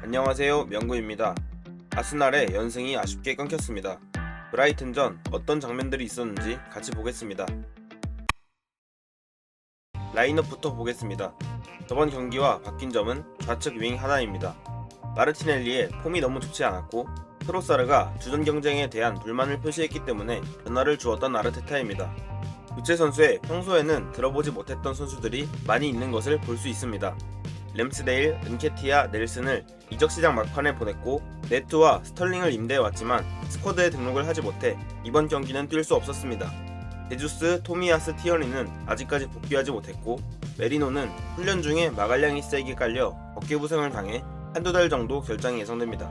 안녕하세요, 명구입니다. 아스날의 연승이 아쉽게 끊겼습니다. 브라이튼전 어떤 장면들이 있었는지 같이 보겠습니다. 라인업부터 보겠습니다. 저번 경기와 바뀐 점은 좌측 윙 하나입니다. 마르티넬리의 폼이 너무 좋지 않았고 트로사르가 주전 경쟁에 대한 불만을 표시했기 때문에 변화를 주었던 아르테타입니다. 교체 선수에 평소에는 들어보지 못했던 선수들이 많이 있는 것을 볼 수 있습니다. 램스데일, 은케티아, 넬슨을 이적시장 막판에 보냈고 네트와 스털링을 임대해왔지만 스쿼드에 등록을 하지 못해 이번 경기는 뛸 수 없었습니다. 제주스, 토미야스, 티어니는 아직까지 복귀하지 못했고 메리노는 훈련 중에 마갈량이스에게 깔려 어깨 부상을 당해 한두 달 정도 결장이 예상됩니다.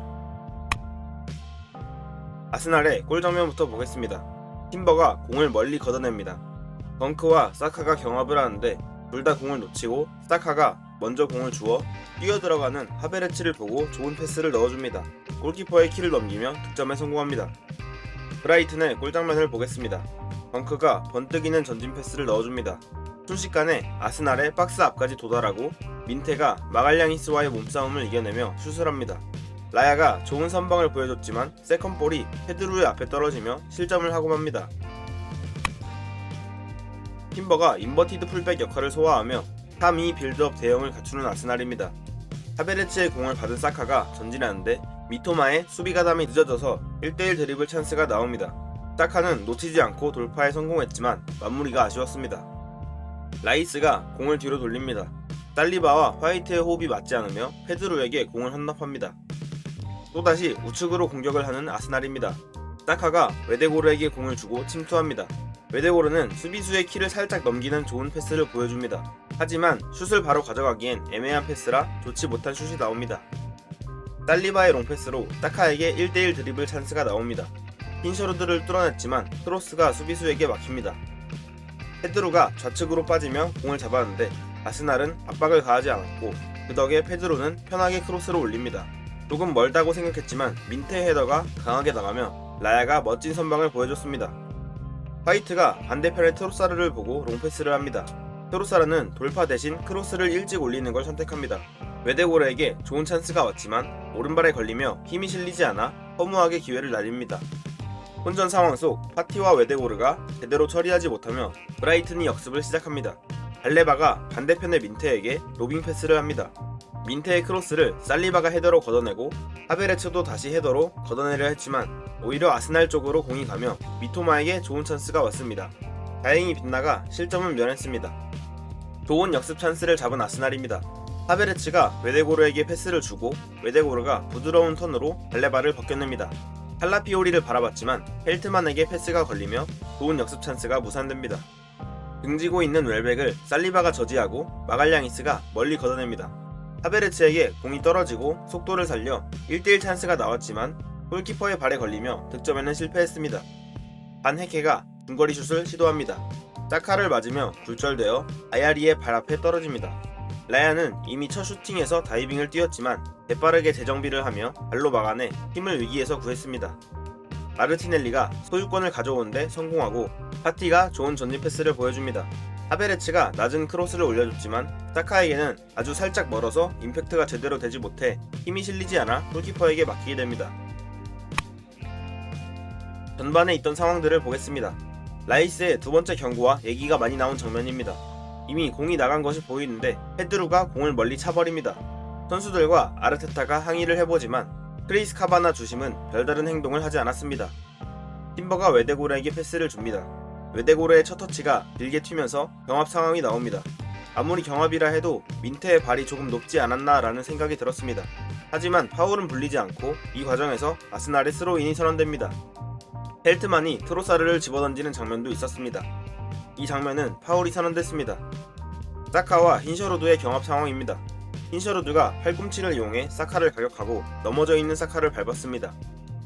아스날의 골 장면부터 보겠습니다. 팀버가 공을 멀리 걷어냅니다. 덩크와 사카가 경합을 하는데 둘 다 공을 놓치고 사카가 먼저 공을 주워 뛰어들어가는 하베르츠를 보고 좋은 패스를 넣어줍니다. 골키퍼의 키를 넘기며 득점에 성공합니다. 브라이튼의 골장면을 보겠습니다. 덩크가 번뜩이는 전진 패스를 넣어줍니다. 순식간에 아스날의 박스 앞까지 도달하고 민테가 마갈량이스와의 몸싸움을 이겨내며 슛을 합니다. 라야가 좋은 선방을 보여줬지만 세컨볼이 헤드루의 앞에 떨어지며 실점을 하고 맙니다. 팀버가 인버티드 풀백 역할을 소화하며 3-2 빌드업 대형을 갖추는 아스날입니다. 하베르츠의 공을 받은 사카가 전진하는데 미토마의 수비 가담이 늦어져서 1대1 드리블 찬스가 나옵니다. 사카는 놓치지 않고 돌파에 성공했지만 마무리가 아쉬웠습니다. 라이스가 공을 뒤로 돌립니다. 살리바와 화이트의 호흡이 맞지 않으며 페드로에게 공을 헌납합니다. 또다시 우측으로 공격을 하는 아스날입니다. 사카가 웨데고르에게 공을 주고 침투합니다. 웨데고르는 수비수의 키를 살짝 넘기는 좋은 패스를 보여줍니다. 하지만 슛을 바로 가져가기엔 애매한 패스라 좋지 못한 슛이 나옵니다. 살리바의 롱패스로 사카에게 1대1 드리블 찬스가 나옵니다. 흰셔루드를 뚫어냈지만 크로스가 수비수에게 막힙니다. 페드로가 좌측으로 빠지며 공을 잡았는데 아스날은 압박을 가하지 않았고 그 덕에 페드로는 편하게 크로스를 올립니다. 조금 멀다고 생각했지만 민테의 헤더가 강하게 나가며 라야가 멋진 선방을 보여줬습니다. 화이트가 반대편의 트로사르를 보고 롱패스를 합니다. 트로사르는 돌파 대신 크로스를 일찍 올리는 걸 선택합니다. 웨데고르에게 좋은 찬스가 왔지만 오른발에 걸리며 힘이 실리지 않아 허무하게 기회를 날립니다. 혼전 상황 속 파티와 웨데고르가 제대로 처리하지 못하며 브라이튼이 역습을 시작합니다. 발레바가 반대편의 민테에게 로빙 패스를 합니다. 민테의 크로스를 살리바가 헤더로 걷어내고 하베르츠도 다시 헤더로 걷어내려 했지만 오히려 아스날 쪽으로 공이 가며 미토마에게 좋은 찬스가 왔습니다. 다행히 빗나가 실점은 면했습니다. 좋은 역습 찬스를 잡은 아스날입니다. 하베르츠가 웨데고르에게 패스를 주고 웨데고르가 부드러운 턴으로 발레바를 벗겨냅니다. 칼라피오리를 바라봤지만 헬트만에게 패스가 걸리며 좋은 역습 찬스가 무산됩니다. 등지고 있는 웰백을 살리바가 저지하고 마갈량이스가 멀리 걷어냅니다. 하베르츠에게 공이 떨어지고 속도를 살려 1대1 찬스가 나왔지만 골키퍼의 발에 걸리며 득점에는 실패했습니다. 반헤케가 중거리 슛을 시도합니다. 사카를 맞으며 굴절되어 아야리의 발 앞에 떨어집니다. 라야는 이미 첫 슈팅에서 다이빙을 뛰었지만 재빠르게 재정비를 하며 발로 막아내 팀을 위기에서 구했습니다. 마르티넬리가 소유권을 가져오는데 성공하고 파티가 좋은 전진 패스를 보여줍니다. 하베르츠가 낮은 크로스를 올려줬지만 사카에게는 아주 살짝 멀어서 임팩트가 제대로 되지 못해 힘이 실리지 않아 골키퍼에게 막히게 됩니다. 전반에 있던 상황들을 보겠습니다. 라이스의 두 번째 경고와 얘기가 많이 나온 장면입니다. 이미 공이 나간 것이 보이는데 페드루가 공을 멀리 차버립니다. 선수들과 아르테타가 항의를 해보지만 크리스 카바나 주심은 별다른 행동을 하지 않았습니다. 팀버가 웨데고르에게 패스를 줍니다. 웨데고르의 첫 터치가 길게 튀면서 경합 상황이 나옵니다. 아무리 경합이라 해도 민테의 발이 조금 높지 않았나 라는 생각이 들었습니다. 하지만 파울은 불리지 않고 이 과정에서 아스날의 스로인이 선언됩니다. 헬트만이 트로사르를 집어던지는 장면도 있었습니다. 이 장면은 파울이 선언됐습니다. 사카와 흰셔루드의 경합 상황입니다. 흰셔루드가 팔꿈치를 이용해 사카를 가격하고 넘어져 있는 사카를 밟았습니다.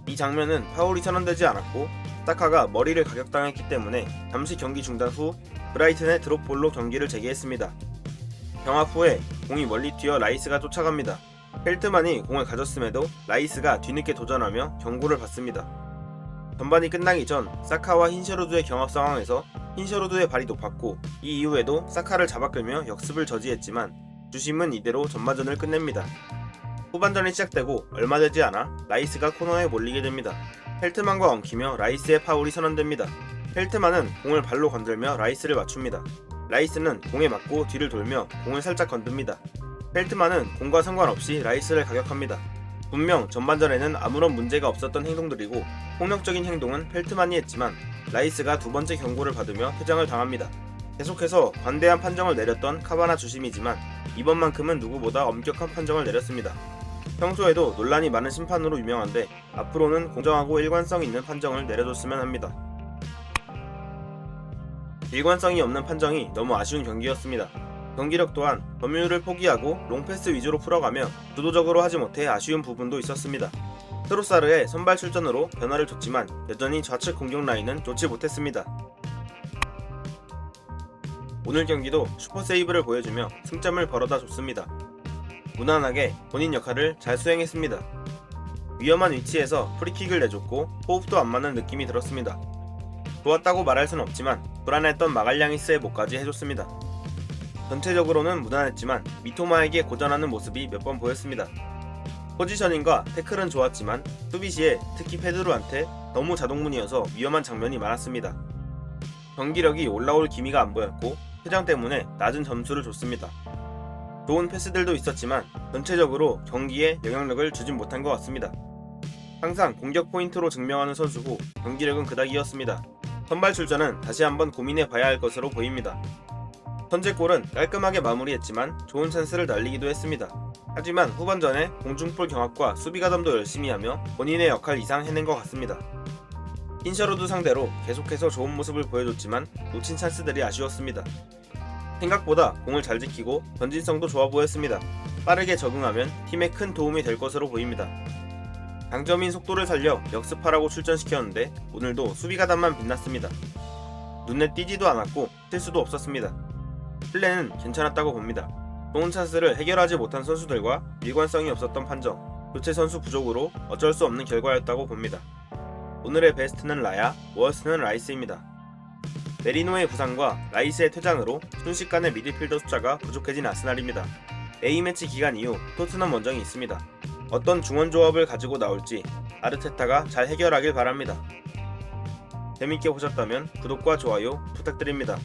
이 장면은 파울이 선언되지 않았고 사카가 머리를 가격당했기 때문에 잠시 경기 중단 후 브라이튼의 드롭볼로 경기를 재개했습니다. 경합 후에 공이 멀리 튀어 라이스가 쫓아갑니다. 헬트만이 공을 가졌음에도 라이스가 뒤늦게 도전하며 경고를 받습니다. 전반이 끝나기 전 사카와 흰셔루드의 경합 상황에서 흰셔루드의 발이 높았고 이 이후에도 사카를 잡아끌며 역습을 저지했지만 주심은 이대로 전반전을 끝냅니다. 후반전이 시작되고 얼마 되지 않아 라이스가 코너에 몰리게 됩니다. 펠트만과 엉키며 라이스의 파울이 선언됩니다. 펠트만은 공을 발로 건들며 라이스를 맞춥니다. 라이스는 공에 맞고 뒤를 돌며 공을 살짝 건듭니다. 펠트만은 공과 상관없이 라이스를 가격합니다. 분명 전반전에는 아무런 문제가 없었던 행동들이고 폭력적인 행동은 펠트만이 했지만 라이스가 두 번째 경고를 받으며 퇴장을 당합니다. 계속해서 관대한 판정을 내렸던 카바나 주심이지만 이번만큼은 누구보다 엄격한 판정을 내렸습니다. 평소에도 논란이 많은 심판으로 유명한데 앞으로는 공정하고 일관성 있는 판정을 내려줬으면 합니다. 일관성이 없는 판정이 너무 아쉬운 경기였습니다. 경기력 또한 점유율을 포기하고 롱패스 위주로 풀어가며 주도적으로 하지 못해 아쉬운 부분도 있었습니다. 트로사르의 선발 출전으로 변화를 줬지만 여전히 좌측 공격 라인은 좋지 못했습니다. 오늘 경기도 슈퍼세이브를 보여주며 승점을 벌어다 줬습니다. 무난하게 본인 역할을 잘 수행했습니다. 위험한 위치에서 프리킥을 내줬고 호흡도 안 맞는 느낌이 들었습니다. 좋았다고 말할 순 없지만 불안했던 마갈량이스의 목까지 해줬습니다. 전체적으로는 무난했지만 미토마에게 고전하는 모습이 몇 번 보였습니다. 포지셔닝과 태클은 좋았지만 수비 시에 특히 페드로한테 너무 자동문이어서 위험한 장면이 많았습니다. 경기력이 올라올 기미가 안 보였고 퇴장 때문에 낮은 점수를 줬습니다. 좋은 패스들도 있었지만 전체적으로 경기에 영향력을 주진 못한 것 같습니다. 항상 공격 포인트로 증명하는 선수고 경기력은 그닥이었습니다. 선발 출전은 다시 한번 고민해 봐야 할 것으로 보입니다. 선제골은 깔끔하게 마무리했지만 좋은 찬스를 날리기도 했습니다. 하지만 후반전에 공중볼 경합과 수비 가담도 열심히 하며 본인의 역할 이상 해낸 것 같습니다. 흰셔로드 상대로 계속해서 좋은 모습을 보여줬지만 놓친 찬스들이 아쉬웠습니다. 생각보다 공을 잘 지키고 전진성도 좋아 보였습니다. 빠르게 적응하면 팀에 큰 도움이 될 것으로 보입니다. 강점인 속도를 살려 역습하라고 출전시켰는데 오늘도 수비 가담만 빛났습니다. 눈에 띄지도 않았고 실수도 없었습니다. 플레이는 괜찮았다고 봅니다. 좋은 찬스를 해결하지 못한 선수들과 일관성이 없었던 판정, 교체 선수 부족으로 어쩔 수 없는 결과였다고 봅니다. 오늘의 베스트는 라야, 워스트는 라이스입니다. 메리노의 부상과 라이스의 퇴장으로 순식간에 미드필더 숫자가 부족해진 아스날입니다. A매치 기간 이후 토트넘 원정이 있습니다. 어떤 중원 조합을 가지고 나올지 아르테타가 잘 해결하길 바랍니다. 재밌게 보셨다면 구독과 좋아요 부탁드립니다.